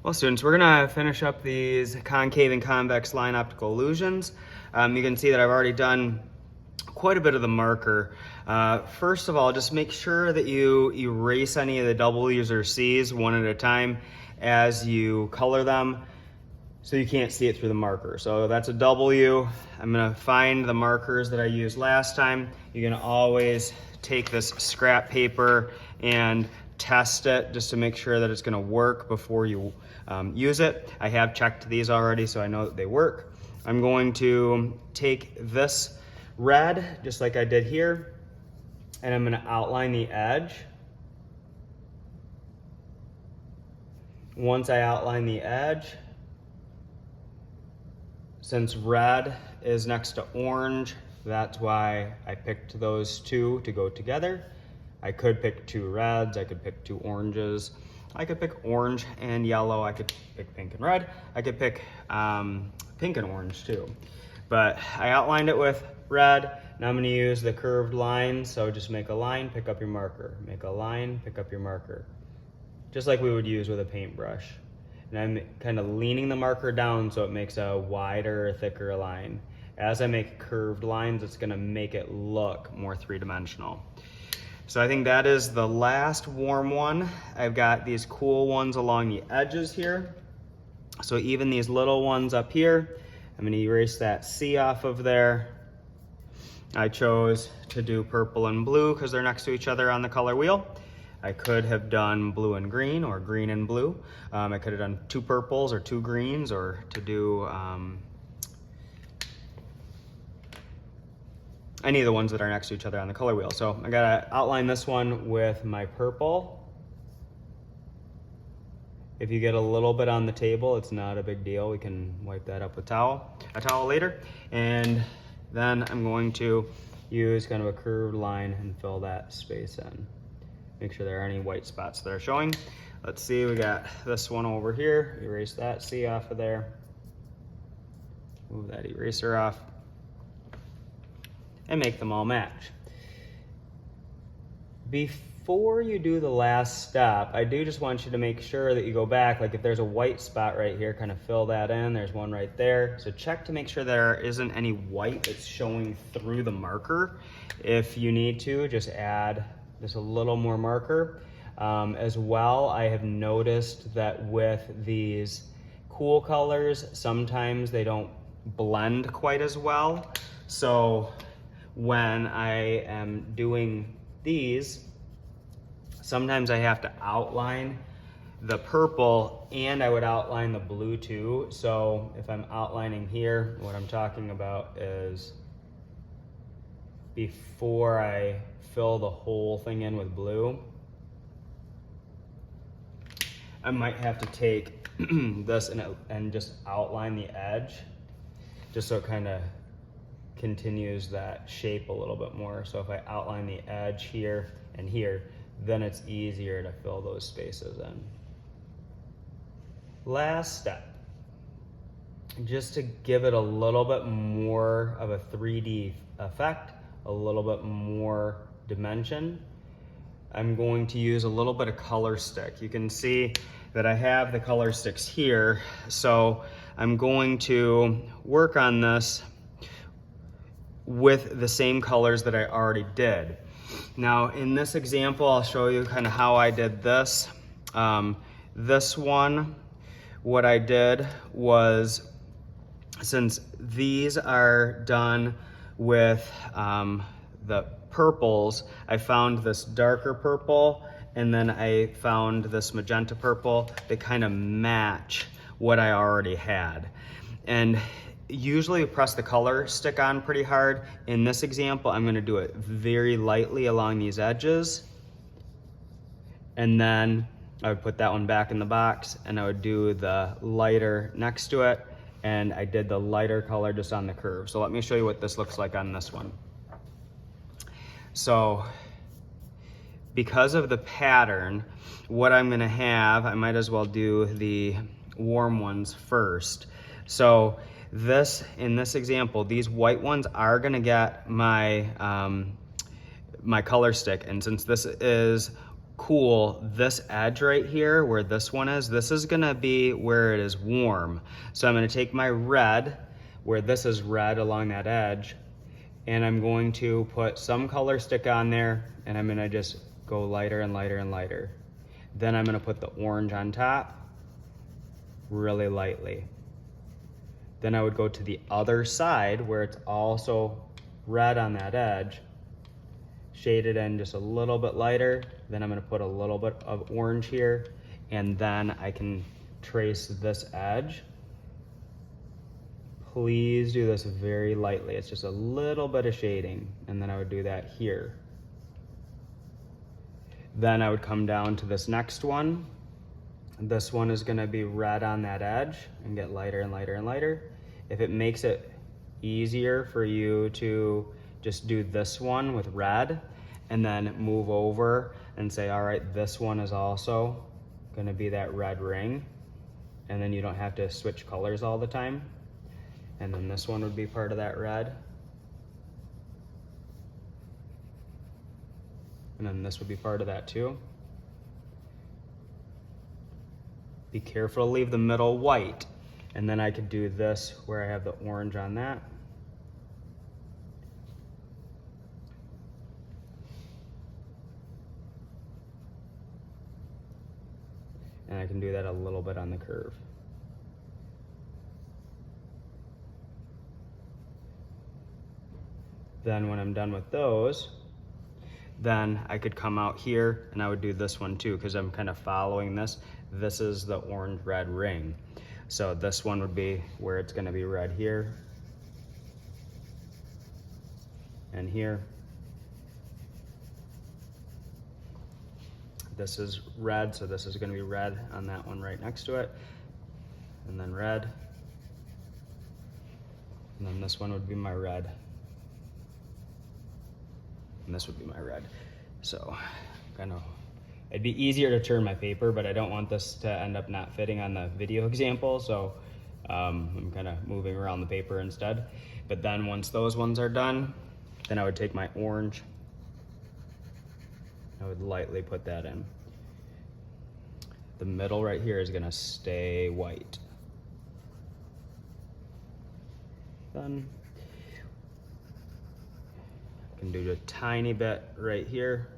Well, students, we're gonna finish up these concave and convex line optical illusions. You can see that I've already done quite a bit of the marker. First of all, just make sure that you erase any of the W's or C's one at a time as you color them so you can't see it through the marker. So that's a W. I'm gonna find the markers that I used last time. You can always take this scrap paper and test it just to make sure that it's gonna work before you use it. I have checked these already, so I know that they work. I'm going to take this red, just like I did here, and I'm gonna outline the edge. Once I outline the edge, since red is next to orange, that's why I picked those two to go together. I could pick two reds, I could pick two oranges. I could pick orange and yellow, I could pick pink and red. I could pick pink and orange too. But I outlined it with red. Now I'm gonna use the curved line. So just make a line, pick up your marker. Make a line, pick up your marker. Just like we would use with a paintbrush. And I'm kind of leaning the marker down so it makes a wider, thicker line. As I make curved lines, it's gonna make it look more three-dimensional. So I think that is the last warm one. I've got these cool ones along the edges here. So even these little ones up here, I'm gonna erase that C off of there. I chose to do purple and blue because they're next to each other on the color wheel. I could have done blue and green or green and blue. I could have done two purples or two greens, or to do any of the ones that are next to each other on the color wheel. So I gotta outline this one with my purple. If you get a little bit on the table, it's not a big deal. We can wipe that up with a towel later. And then I'm going to use kind of a curved line and fill that space in. Make sure there are any white spots that are showing. Let's see, we got this one over here. Erase that C off of there. Move that eraser off. And make them all match. Before you do the last step, I do just want you to make sure that you go back, like if there's a white spot right here, kind of fill that in. There's one right there. So check to make sure there isn't any white that's showing through the marker. If you need to, just add just a little more marker. As well, I have noticed that with these cool colors, sometimes they don't blend quite as well. So when I am doing these, sometimes I have to outline the purple and I would outline the blue too. So if I'm outlining here, what I'm talking about is before I fill the whole thing in with blue, I might have to take this and just outline the edge, just so it kind of continues that shape a little bit more. So if I outline the edge here and here, then it's easier to fill those spaces in. Last step, just to give it a little bit more of a 3D effect, a little bit more dimension, I'm going to use a little bit of color stick. You can see that I have the color sticks here, so I'm going to work on this with the same colors that I already did. Now in this example, I'll show you kind of how I did this. This one, what I did was, since these are done with the purples, I found this darker purple and then I found this magenta purple that kind of match what I already had. And usually press the color stick on pretty hard. In this example, I'm gonna do it very lightly along these edges. And then I would put that one back in the box and I would do the lighter next to it. And I did the lighter color just on the curve. So let me show you what this looks like on this one. So because of the pattern, what I'm gonna have, I might as well do the warm ones first. So in this example, these white ones are gonna get my my color stick, and since this is cool, this edge right here, where this one is, this is gonna be where it is warm. So I'm gonna take my red, where this is red along that edge, and I'm going to put some color stick on there, and I'm gonna just go lighter and lighter and lighter. Then I'm gonna put the orange on top, really lightly. Then I would go to the other side where it's also red on that edge, shade it in just a little bit lighter. Then I'm gonna put a little bit of orange here, and then I can trace this edge. Please do this very lightly. It's just a little bit of shading, and then I would do that here. Then I would come down to this next one. This one is gonna be red on that edge and get lighter and lighter and lighter. If it makes it easier for you to just do this one with red and then move over and say, all right, this one is also gonna be that red ring. And then you don't have to switch colors all the time. And then this one would be part of that red. And then this would be part of that too. Be careful to leave the middle white. And then I could do this where I have the orange on that. And I can do that a little bit on the curve. Then when I'm done with those, then I could come out here and I would do this one too, because I'm kind of following this. This is the orange red ring. So this one would be where it's gonna be red here and here. This is red, so this is gonna be red on that one right next to it. And then red. And then this one would be my red. And this would be my red. So kind of, it'd be easier to turn my paper, but I don't want this to end up not fitting on the video example. So I'm kind of moving around the paper instead. But then once those ones are done, then I would take my orange. I would lightly put that in. The middle right here is gonna stay white. Then I can do a tiny bit right here.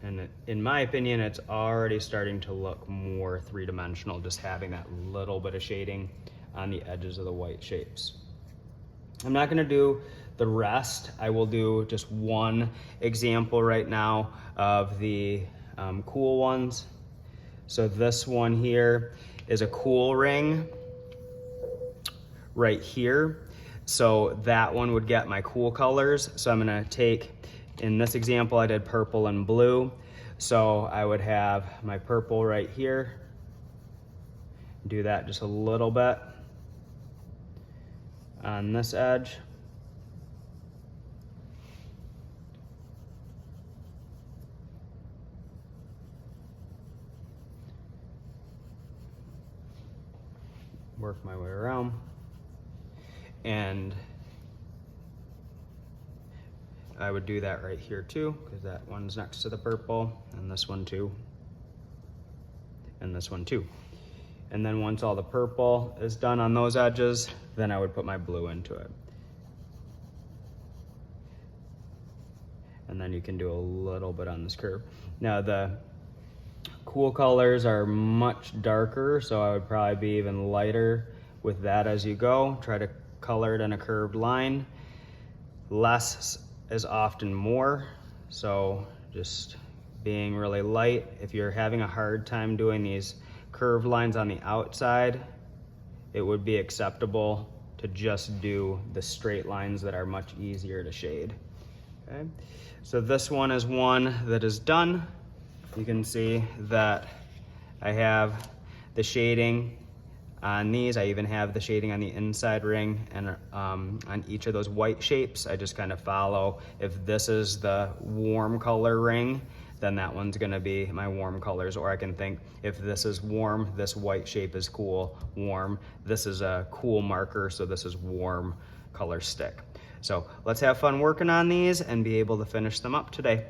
And in my opinion, it's already starting to look more three-dimensional, just having that little bit of shading on the edges of the white shapes. I'm not gonna do the rest. I will do just one example right now of the cool ones. So this one here is a cool ring right here. So that one would get my cool colors. So I'm gonna take, in this example, I did purple and blue. So I would have my purple right here. Do that just a little bit on this edge. Work my way around. And I would do that right here too, because that one's next to the purple, and this one too, and this one too. And then once all the purple is done on those edges, then I would put my blue into it. And then you can do a little bit on this curve. Now the cool colors are much darker, so I would probably be even lighter with that as you go. Try to color it in a curved line. Less is often more, so just being really light. If you're having a hard time doing these curved lines on the outside, it would be acceptable to just do the straight lines that are much easier to shade. Okay, so this one is one that is done. You can see that I have the shading on these. I even have the shading on the inside ring, and on each of those white shapes, I just kind of follow. If this is the warm color ring, then that one's gonna be my warm colors. Or I can think, if this is warm, this white shape is cool, warm. This is a cool marker, so this is warm color stick. So let's have fun working on these and be able to finish them up today.